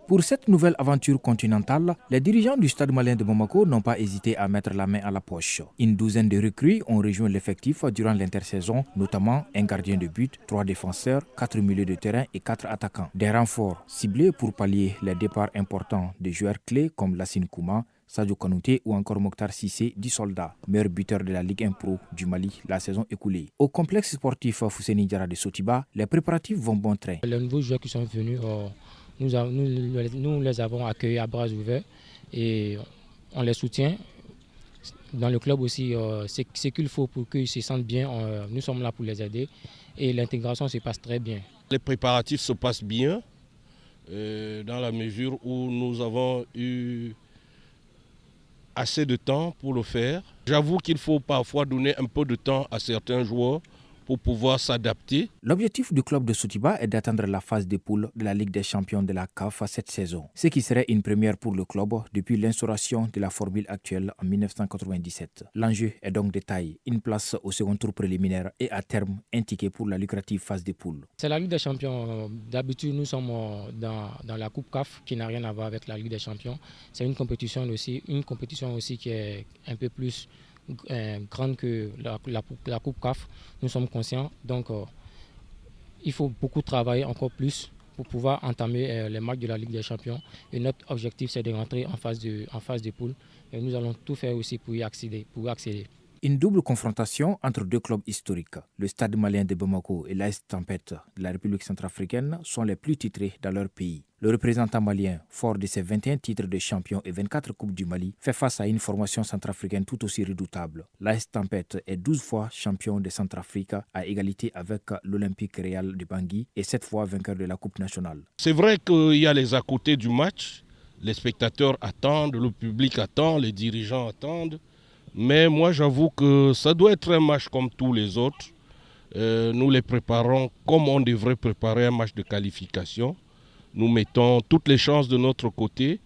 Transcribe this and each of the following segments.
Pour cette nouvelle aventure continentale, les dirigeants du Stade malien de Bamako n'ont pas hésité à mettre la main à la poche. Une douzaine de recrues ont rejoint l'effectif durant l'intersaison, notamment un gardien de but, 3 défenseurs, 4 milieux de terrain et 4 attaquants. Des renforts ciblés pour pallier les départs importants de joueurs clés comme Lassine Kouma, Sadio Kanouté ou encore Mokhtar Cissé du Soldat, meilleur buteur de la Ligue 1 Pro du Mali la saison écoulée. Au complexe sportif Fousseni Diarra de Sotiba, les préparatifs vont bon train. Les nouveaux joueurs qui sont venus, nous les avons accueillis à bras ouverts et on les soutient. Dans le club aussi, ce qu'il faut pour qu'ils se sentent bien, nous sommes là pour les aider et l'intégration se passe très bien. Les préparatifs se passent bien dans la mesure où nous avons eu assez de temps pour le faire. J'avoue qu'il faut parfois donner un peu de temps à certains joueurs pour pouvoir s'adapter. L'objectif du club de Sotiba est d'atteindre la phase de poule de la Ligue des champions de la CAF cette saison, ce qui serait une première pour le club depuis l'instauration de la formule actuelle en 1997. L'enjeu est donc de taille, une place au second tour préliminaire et à terme un ticket pour la lucrative phase de poule. C'est la Ligue des champions. D'habitude, nous sommes dans la Coupe CAF qui n'a rien à voir avec la Ligue des champions. C'est une compétition aussi qui est un peu plus grande que la Coupe CAF, nous sommes conscients. Donc, il faut beaucoup travailler encore plus pour pouvoir entamer les matchs de la Ligue des Champions. Et notre objectif, c'est de rentrer en phase de poule. Et nous allons tout faire aussi pour y accéder. Une double confrontation entre deux clubs historiques, le Stade malien de Bamako et l'AS Tempête de la République centrafricaine, sont les plus titrés dans leur pays. Le représentant malien, fort de ses 21 titres de champion et 24 coupes du Mali, fait face à une formation centrafricaine tout aussi redoutable. L'AS Tempête est 12 fois champion de Centrafrique à égalité avec l'Olympique Real de Bangui et 7 fois vainqueur de la Coupe nationale. C'est vrai qu'il y a les à côté du match. Les spectateurs attendent, le public attend, les dirigeants attendent. Mais moi, j'avoue que ça doit être un match comme tous les autres. Nous les préparons comme on devrait préparer un match de qualification. Nous mettons toutes les chances de notre côté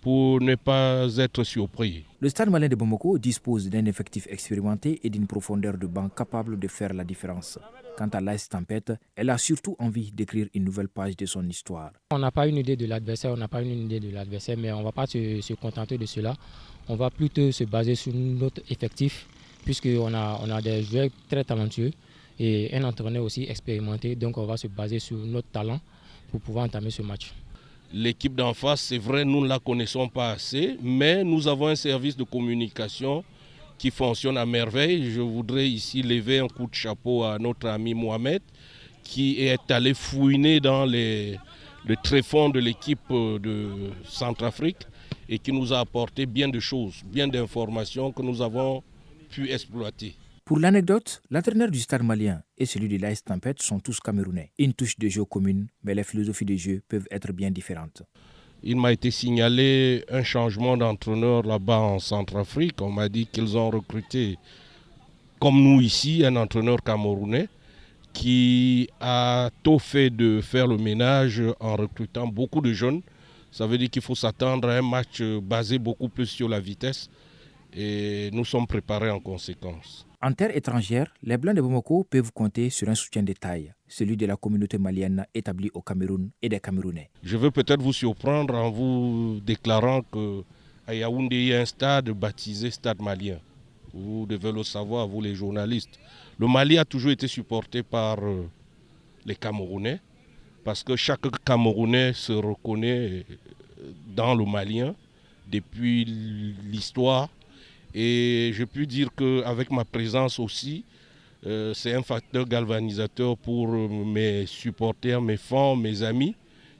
pour ne pas être surpris. Le Stade malien de Bamako dispose d'un effectif expérimenté et d'une profondeur de banc capable de faire la différence. Quant à l'AS Tempête, elle a surtout envie d'écrire une nouvelle page de son histoire. On n'a pas une idée de l'adversaire, mais on ne va pas se contenter de cela. On va plutôt se baser sur notre effectif, puisqu'on a des joueurs très talentueux et un entraîneur aussi expérimenté. Donc on va se baser sur notre talent pour pouvoir entamer ce match. L'équipe d'en face, c'est vrai, nous ne la connaissons pas assez, mais nous avons un service de communication qui fonctionne à merveille. Je voudrais ici lever un coup de chapeau à notre ami Mohamed, qui est allé fouiner dans le tréfonds de l'équipe de Centrafrique et qui nous a apporté bien de choses, bien d'informations que nous avons pu exploiter. Pour l'anecdote, l'entraîneur du Stade malien et celui de l'AS Tempête sont tous camerounais. Une touche de jeu commune, mais les philosophies de jeu peuvent être bien différentes. Il m'a été signalé un changement d'entraîneur là-bas en Centrafrique. On m'a dit qu'ils ont recruté, comme nous ici, un entraîneur camerounais qui a tôt fait de faire le ménage en recrutant beaucoup de jeunes. Ça veut dire qu'il faut s'attendre à un match basé beaucoup plus sur la vitesse et nous sommes préparés en conséquence. En terre étrangère, les Blancs de Bamako peuvent compter sur un soutien de taille, celui de la communauté malienne établie au Cameroun et des Camerounais. Je veux peut-être vous surprendre en vous déclarant qu'à Yaoundé, il y a un stade baptisé Stade malien. Vous devez le savoir, vous les journalistes. Le Mali a toujours été supporté par les Camerounais, parce que chaque Camerounais se reconnaît dans le Malien depuis l'histoire. Et je peux dire qu'avec ma présence aussi, c'est un facteur galvanisateur pour mes supporters, mes fans, mes amis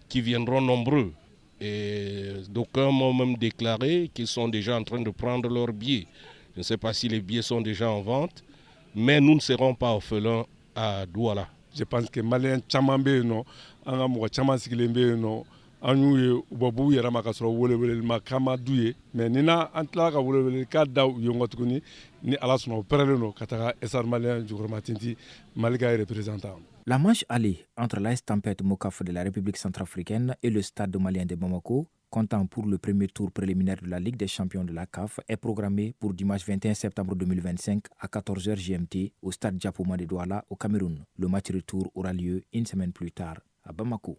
qui viendront nombreux. Et d'aucuns m'ont même déclaré qu'ils sont déjà en train de prendre leurs billets. Je ne sais pas si les billets sont déjà en vente, mais nous ne serons pas orphelins à Douala. Je pense que les Maliens sont an y'u ye u bɔ b'u yɛrɛ ma ka sɔrɔ welewelelima kan ma d'u ye mais ni an tilala ka welewelekan da u ye nkɔ tuguni ni ala sɔnna u pɛrɛlen don ka taga Stade malien Jukɔrɔma Tinti Mali ka représentant. La manche allée entre l'AS Tempête Mokaf de la République centrafricaine et le Stade malien de Bamako, comptant pour le premier tour préliminaire de la Ligue des champions de la CAF, est programmée pour dimanche 21 septembre 2025 à 14h GMT au Stade Diapouma de Douala au Cameroun. Le match retour aura lieu une semaine plus tard à Bamako.